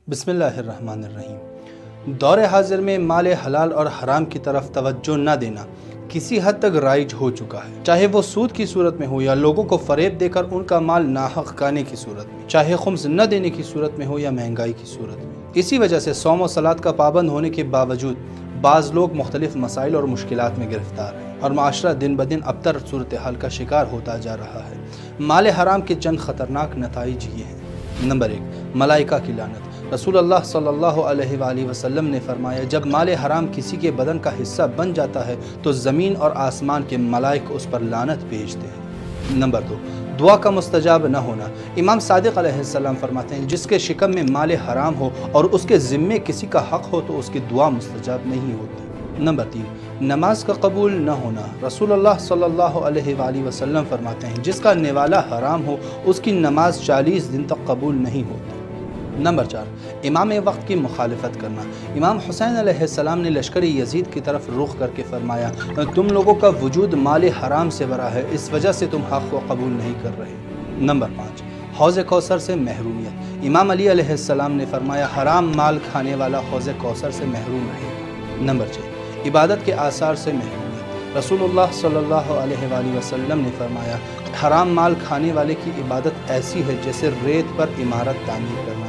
بسم اللہ الرحمن الرحیم۔ دور حاضر میں مال حلال اور حرام کی طرف توجہ نہ دینا کسی حد تک رائج ہو چکا ہے، چاہے وہ سود کی صورت میں ہو یا لوگوں کو فریب دے کر ان کا مال ناحق کھانے کی صورت میں، چاہے خمس نہ دینے کی صورت میں ہو یا مہنگائی کی صورت میں۔ اسی وجہ سے صوم و صلاۃ کا پابند ہونے کے باوجود بعض لوگ مختلف مسائل اور مشکلات میں گرفتار ہیں اور معاشرہ دن بدن ابتر صورتحال کا شکار ہوتا جا رہا ہے۔ مال حرام کے چند خطرناک نتائج یہ ہیں۔ نمبر 1، ملائکہ کی لعنت۔ رسول اللہ صلی اللہ علیہ وآلہ وسلم نے فرمایا، جب مال حرام کسی کے بدن کا حصہ بن جاتا ہے تو زمین اور آسمان کے ملائکہ اس پر لعنت بھیجتے ہیں۔ نمبر 2، دعا کا مستجاب نہ ہونا۔ امام صادق علیہ السلام فرماتے ہیں، جس کے شکم میں مال حرام ہو اور اس کے ذمے کسی کا حق ہو تو اس کی دعا مستجاب نہیں ہوتی۔ نمبر 3، نماز کا قبول نہ ہونا۔ رسول اللہ صلی اللہ علیہ وآلہ وسلم فرماتے ہیں، جس کا نوالا حرام ہو اس کی نماز 40 دن تک قبول نہیں ہوتی۔ نمبر 4، امام وقت کی مخالفت کرنا۔ امام حسین علیہ السلام نے لشکر یزید کی طرف رخ کر کے فرمایا، تم لوگوں کا وجود مال حرام سے بھرا ہے، اس وجہ سے تم حق کو قبول نہیں کر رہے۔ نمبر 5، حوض کوثر سے محرومیت۔ امام علی علیہ السلام نے فرمایا، حرام مال کھانے والا حوض کوثر سے محروم رہے۔ نمبر 6، عبادت کے آثار سے محرومیت۔ رسول اللہ صلی اللہ علیہ وآلہ وسلم نے فرمایا، حرام مال کھانے والے کی عبادت ایسی ہے جیسے ریت پر عمارت تعمیر کرنا۔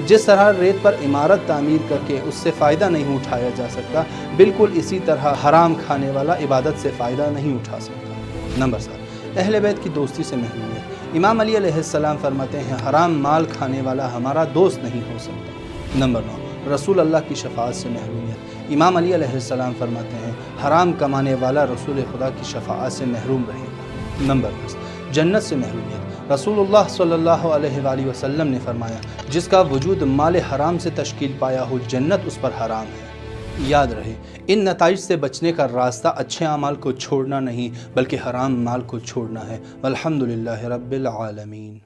جس طرح ریت پر عمارت تعمیر کر کے اس سے فائدہ نہیں اٹھایا جا سکتا، بالکل اسی طرح حرام کھانے والا عبادت سے فائدہ نہیں اٹھا سکتا۔ نمبر 7، اہل بیت کی دوستی سے محرومیت۔ امام علی علیہ السلام فرماتے ہیں، حرام مال کھانے والا ہمارا دوست نہیں ہو سکتا۔ نمبر 9، رسول اللہ کی شفاعت سے محرومیت۔ امام علی علیہ السلام فرماتے ہیں، حرام کمانے والا رسول خدا کی شفاعت سے محروم رہے گا۔ نمبر 10، جنت سے محرومیت۔ رسول اللہ صلی اللہ علیہ وآلہ وسلم نے فرمایا، جس کا وجود مال حرام سے تشکیل پایا ہو جنت اس پر حرام ہے۔ یاد رہے، ان نتائج سے بچنے کا راستہ اچھے اعمال کو چھوڑنا نہیں بلکہ حرام مال کو چھوڑنا ہے۔ والحمدللہ رب العالمین۔